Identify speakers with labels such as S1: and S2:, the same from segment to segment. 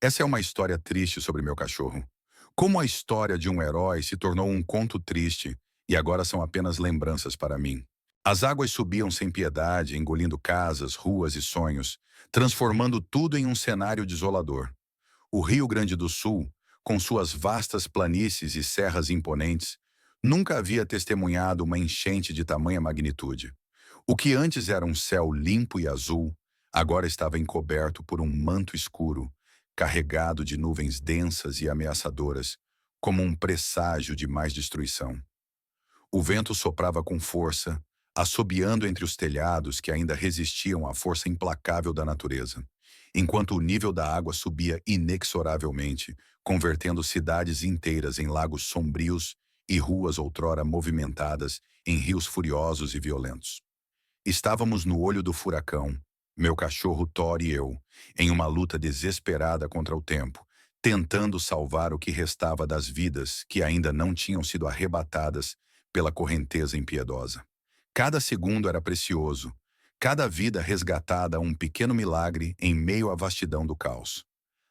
S1: Essa é uma história triste sobre meu cachorro. Como a história de um herói se tornou um conto triste e agora são apenas lembranças para mim. As águas subiam sem piedade, engolindo casas, ruas e sonhos, transformando tudo em um cenário desolador. O Rio Grande do Sul, com suas vastas planícies e serras imponentes, nunca havia testemunhado uma enchente de tamanha magnitude. O que antes era um céu limpo e azul, agora estava encoberto por um manto escuro, carregado de nuvens densas e ameaçadoras, como um presságio de mais destruição. O vento soprava com força, assobiando entre os telhados que ainda resistiam à força implacável da natureza, enquanto o nível da água subia inexoravelmente, convertendo cidades inteiras em lagos sombrios e ruas outrora movimentadas em rios furiosos e violentos. Estávamos no olho do furacão, meu cachorro Thor e eu, em uma luta desesperada contra o tempo, tentando salvar o que restava das vidas que ainda não tinham sido arrebatadas pela correnteza impiedosa. Cada segundo era precioso, cada vida resgatada um pequeno milagre em meio à vastidão do caos.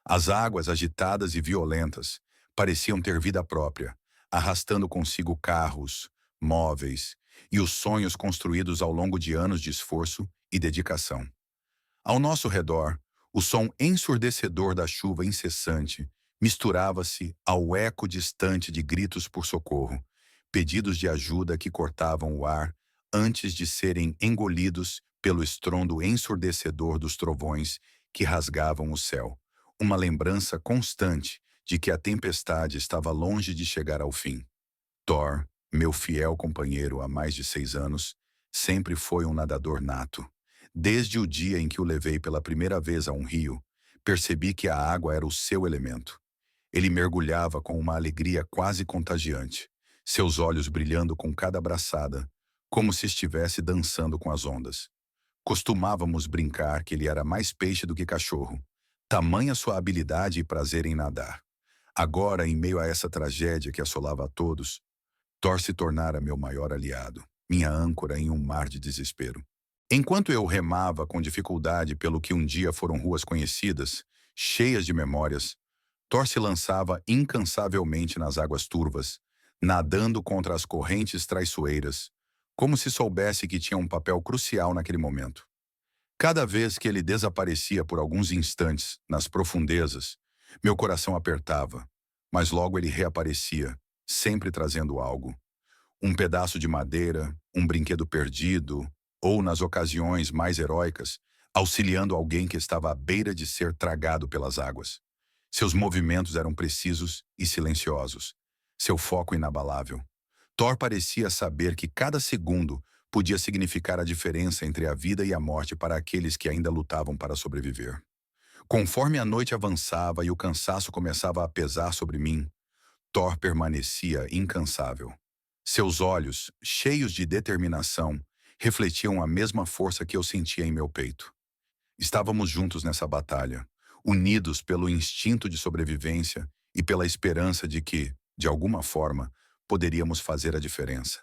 S1: As águas agitadas e violentas pareciam ter vida própria, arrastando consigo carros, móveis e os sonhos construídos ao longo de anos de esforço e dedicação. Ao nosso redor, o som ensurdecedor da chuva incessante misturava-se ao eco distante de gritos por socorro, pedidos de ajuda que cortavam o ar antes de serem engolidos pelo estrondo ensurdecedor dos trovões que rasgavam o céu, uma lembrança constante de que a tempestade estava longe de chegar ao fim. Thor, meu fiel companheiro há mais de 6 anos, sempre foi um nadador nato. Desde o dia em que o levei pela primeira vez a um rio, percebi que a água era o seu elemento. Ele mergulhava com uma alegria quase contagiante, seus olhos brilhando com cada braçada, como se estivesse dançando com as ondas. Costumávamos brincar que ele era mais peixe do que cachorro, tamanha sua habilidade e prazer em nadar. Agora, em meio a essa tragédia que assolava a todos, Thor se tornara meu maior aliado, minha âncora em um mar de desespero. Enquanto eu remava com dificuldade pelo que um dia foram ruas conhecidas, cheias de memórias, Thor se lançava incansavelmente nas águas turvas, nadando contra as correntes traiçoeiras, como se soubesse que tinha um papel crucial naquele momento. Cada vez que ele desaparecia por alguns instantes nas profundezas, meu coração apertava, mas logo ele reaparecia, sempre trazendo algo. Um pedaço de madeira, um brinquedo perdido, ou, nas ocasiões mais heróicas, auxiliando alguém que estava à beira de ser tragado pelas águas. Seus movimentos eram precisos e silenciosos, seu foco inabalável. Thor parecia saber que cada segundo podia significar a diferença entre a vida e a morte para aqueles que ainda lutavam para sobreviver. Conforme a noite avançava e o cansaço começava a pesar sobre mim, Thor permanecia incansável. Seus olhos, cheios de determinação, refletiam a mesma força que eu sentia em meu peito. Estávamos juntos nessa batalha, unidos pelo instinto de sobrevivência e pela esperança de que, de alguma forma, poderíamos fazer a diferença.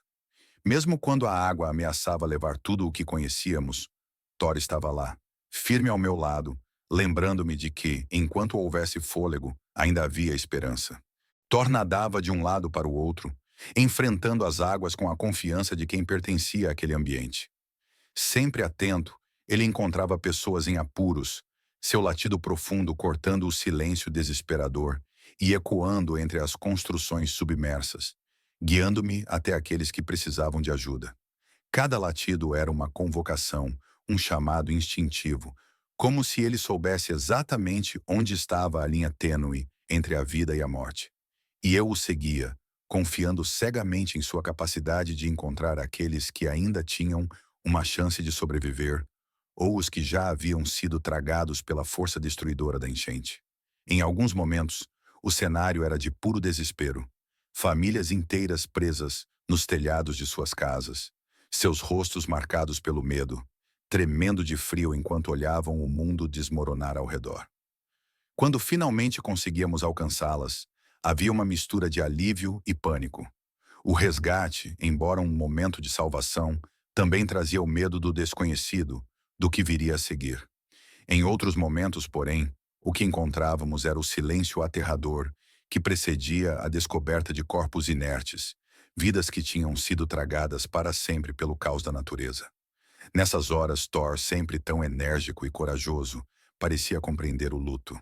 S1: Mesmo quando a água ameaçava levar tudo o que conhecíamos, Thor estava lá, firme ao meu lado, lembrando-me de que, enquanto houvesse fôlego, ainda havia esperança. Thor nadava de um lado para o outro, enfrentando as águas com a confiança de quem pertencia àquele ambiente. Sempre atento, ele encontrava pessoas em apuros, seu latido profundo cortando o silêncio desesperador e ecoando entre as construções submersas, guiando-me até aqueles que precisavam de ajuda. Cada latido era uma convocação, um chamado instintivo, como se ele soubesse exatamente onde estava a linha tênue entre a vida e a morte. E eu o seguia, confiando cegamente em sua capacidade de encontrar aqueles que ainda tinham uma chance de sobreviver, ou os que já haviam sido tragados pela força destruidora da enchente. Em alguns momentos, o cenário era de puro desespero. Famílias inteiras presas nos telhados de suas casas, seus rostos marcados pelo medo, tremendo de frio enquanto olhavam o mundo desmoronar ao redor. Quando finalmente conseguíamos alcançá-las, havia uma mistura de alívio e pânico. O resgate, embora um momento de salvação, também trazia o medo do desconhecido, do que viria a seguir. Em outros momentos, porém, O que encontrávamos era o silêncio aterrador que precedia a descoberta de corpos inertes, vidas que tinham sido tragadas para sempre pelo caos da natureza. Nessas horas, Thor, sempre tão enérgico e corajoso, parecia compreender o luto.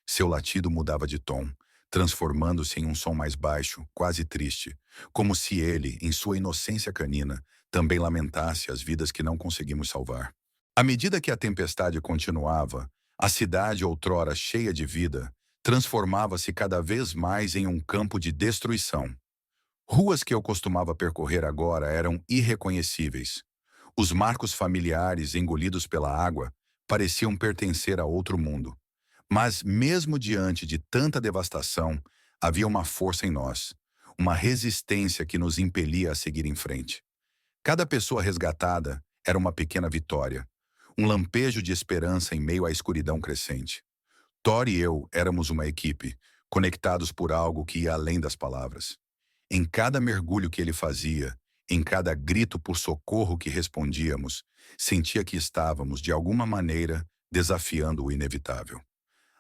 S1: Seu latido mudava de tom, transformando-se em um som mais baixo, quase triste, como se ele, em sua inocência canina, também lamentasse as vidas que não conseguimos salvar. À medida que a tempestade continuava, a cidade, outrora cheia de vida, transformava-se cada vez mais em um campo de destruição. Ruas que eu costumava percorrer agora eram irreconhecíveis. Os marcos familiares engolidos pela água pareciam pertencer a outro mundo. Mas, mesmo diante de tanta devastação, havia uma força em nós, uma resistência que nos impelia a seguir em frente. Cada pessoa resgatada era uma pequena vitória, um lampejo de esperança em meio à escuridão crescente. Thor e eu éramos uma equipe, conectados por algo que ia além das palavras. Em cada mergulho que ele fazia, em cada grito por socorro que respondíamos, sentia que estávamos, de alguma maneira, desafiando o inevitável.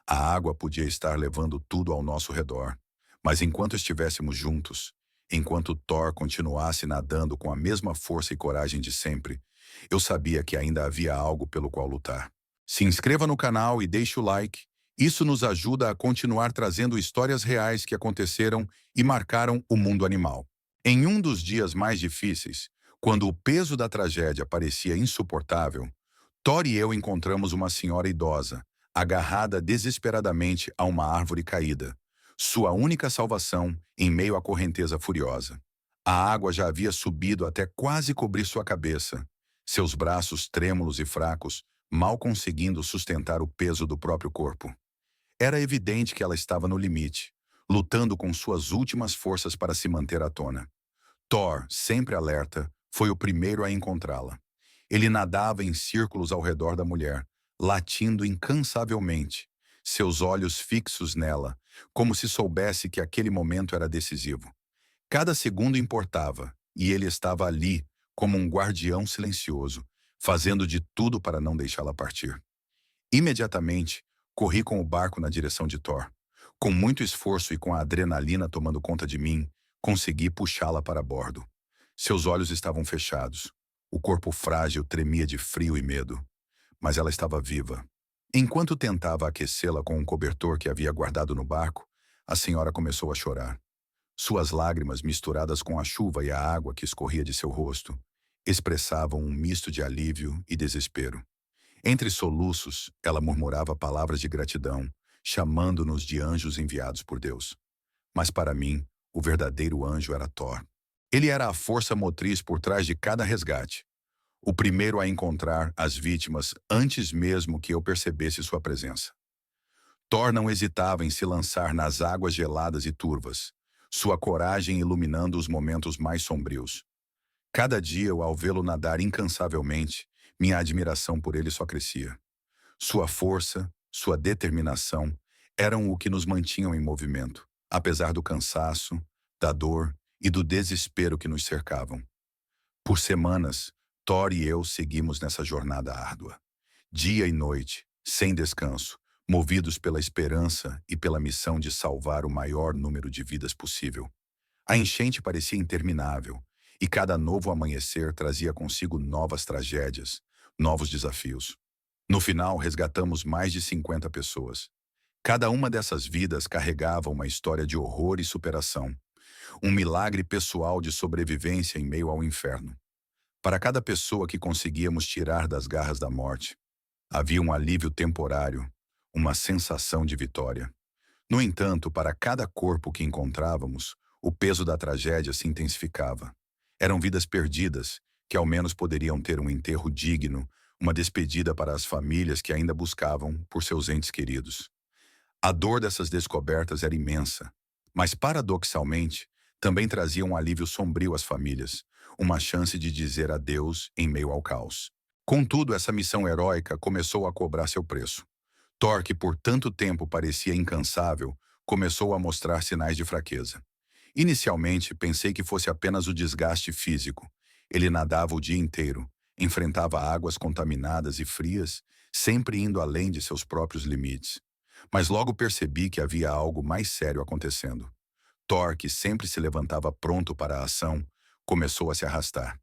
S1: A água podia estar levando tudo ao nosso redor, mas enquanto estivéssemos juntos, enquanto Thor continuasse nadando com a mesma força e coragem de sempre, eu sabia que ainda havia algo pelo qual lutar. Se inscreva no canal e deixe o like. Isso nos ajuda a continuar trazendo histórias reais que aconteceram e marcaram o mundo animal. Em um dos dias mais difíceis, quando o peso da tragédia parecia insuportável, Thor e eu encontramos uma senhora idosa, agarrada desesperadamente a uma árvore caída, sua única salvação em meio à correnteza furiosa. A água já havia subido até quase cobrir sua cabeça, seus braços trêmulos e fracos, mal conseguindo sustentar o peso do próprio corpo. Era evidente que ela estava no limite, lutando com suas últimas forças para se manter à tona. Thor, sempre alerta, foi o primeiro a encontrá-la. Ele nadava em círculos ao redor da mulher, latindo incansavelmente, seus olhos fixos nela, como se soubesse que aquele momento era decisivo. Cada segundo importava, e ele estava ali, como um guardião silencioso, fazendo de tudo para não deixá-la partir. Imediatamente, corri com o barco na direção de Thor. Com muito esforço e com a adrenalina tomando conta de mim, consegui puxá-la para bordo. Seus olhos estavam fechados. O corpo frágil tremia de frio e medo. Mas ela estava viva. Enquanto tentava aquecê-la com um cobertor que havia guardado no barco, a senhora começou a chorar. Suas lágrimas, misturadas com a chuva e a água que escorria de seu rosto, expressavam um misto de alívio e desespero. Entre soluços, ela murmurava palavras de gratidão, chamando-nos de anjos enviados por Deus. Mas para mim, o verdadeiro anjo era Thor. Ele era a força motriz por trás de cada resgate, o primeiro a encontrar as vítimas antes mesmo que eu percebesse sua presença. Thor não hesitava em se lançar nas águas geladas e turvas, sua coragem iluminando os momentos mais sombrios. Cada dia, ao vê-lo nadar incansavelmente, minha admiração por ele só crescia. Sua força, sua determinação, eram o que nos mantinham em movimento, apesar do cansaço, da dor e do desespero que nos cercavam. Por semanas, Thor e eu seguimos nessa jornada árdua. Dia e noite, sem descanso, movidos pela esperança e pela missão de salvar o maior número de vidas possível. A enchente parecia interminável, e cada novo amanhecer trazia consigo novas tragédias, novos desafios. No final, resgatamos mais de 50 pessoas. Cada uma dessas vidas carregava uma história de horror e superação, um milagre pessoal de sobrevivência em meio ao inferno. Para cada pessoa que conseguíamos tirar das garras da morte, havia um alívio temporário, uma sensação de vitória. No entanto, para cada corpo que encontrávamos, o peso da tragédia se intensificava. Eram vidas perdidas, que ao menos poderiam ter um enterro digno, uma despedida para as famílias que ainda buscavam por seus entes queridos. A dor dessas descobertas era imensa, mas paradoxalmente, também trazia um alívio sombrio às famílias, uma chance de dizer adeus em meio ao caos. Contudo, essa missão heróica começou a cobrar seu preço. Thor, que por tanto tempo parecia incansável, começou a mostrar sinais de fraqueza. Inicialmente, pensei que fosse apenas o desgaste físico. Ele nadava o dia inteiro, enfrentava águas contaminadas e frias, sempre indo além de seus próprios limites. Mas logo percebi que havia algo mais sério acontecendo. Thor, que sempre se levantava pronto para a ação, começou a se arrastar.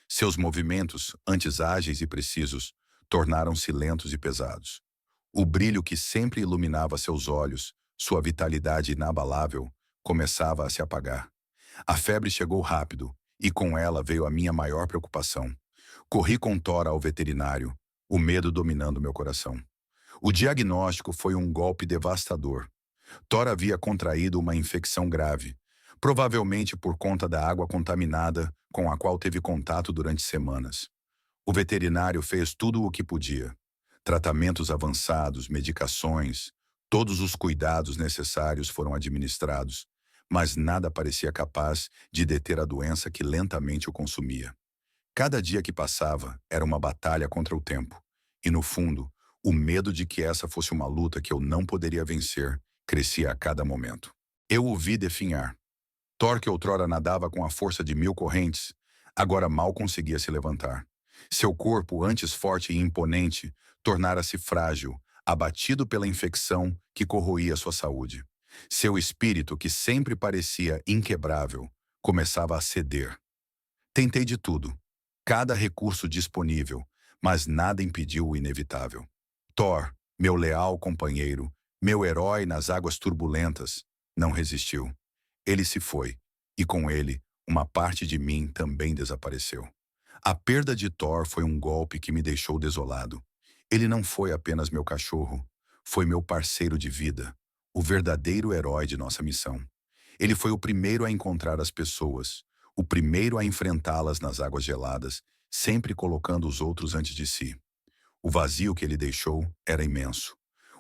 S1: Seus movimentos, antes ágeis e precisos, tornaram-se lentos e pesados. O brilho que sempre iluminava seus olhos, sua vitalidade inabalável, começava a se apagar. A febre chegou rápido, e com ela veio a minha maior preocupação. Corri com Thor ao veterinário, o medo dominando meu coração. O diagnóstico foi um golpe devastador. Thor havia contraído uma infecção grave, provavelmente por conta da água contaminada com a qual teve contato durante semanas. O veterinário fez tudo o que podia. Tratamentos avançados, medicações, todos os cuidados necessários foram administrados, mas nada parecia capaz de deter a doença que lentamente o consumia. Cada dia que passava era uma batalha contra o tempo, e no fundo, o medo de que essa fosse uma luta que eu não poderia vencer crescia a cada momento. Eu o vi definhar. Thor, que outrora nadava com a força de 1000 correntes, agora mal conseguia se levantar. Seu corpo, antes forte e imponente, tornara-se frágil, abatido pela infecção que corroía sua saúde. Seu espírito, que sempre parecia inquebrável, começava a ceder. Tentei de tudo, cada recurso disponível, mas nada impediu o inevitável. Thor, meu leal companheiro, meu herói nas águas turbulentas, não resistiu. Ele se foi, e com ele, uma parte de mim também desapareceu. A perda de Thor foi um golpe que me deixou desolado. Ele não foi apenas meu cachorro, foi meu parceiro de vida, o verdadeiro herói de nossa missão. Ele foi o primeiro a encontrar as pessoas, o primeiro a enfrentá-las nas águas geladas, sempre colocando os outros antes de si. O vazio que ele deixou era imenso,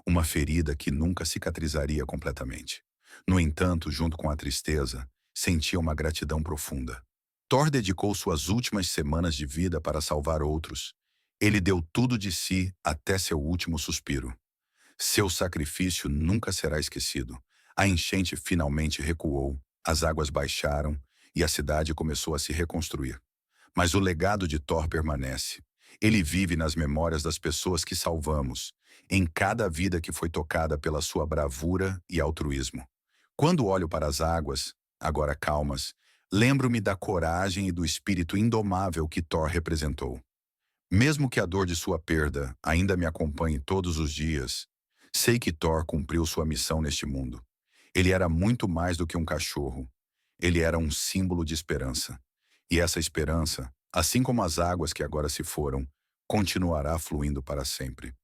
S1: uma ferida que nunca cicatrizaria completamente. No entanto, junto com a tristeza, sentia uma gratidão profunda. Thor dedicou suas últimas semanas de vida para salvar outros. Ele deu tudo de si até seu último suspiro. Seu sacrifício nunca será esquecido. A enchente finalmente recuou, as águas baixaram e a cidade começou a se reconstruir. Mas o legado de Thor permanece. Ele vive nas memórias das pessoas que salvamos, em cada vida que foi tocada pela sua bravura e altruísmo. Quando olho para as águas, agora calmas, lembro-me da coragem e do espírito indomável que Thor representou. Mesmo que a dor de sua perda ainda me acompanhe todos os dias, sei que Thor cumpriu sua missão neste mundo. Ele era muito mais do que um cachorro. Ele era um símbolo de esperança. E essa esperança, assim como as águas que agora se foram, continuará fluindo para sempre.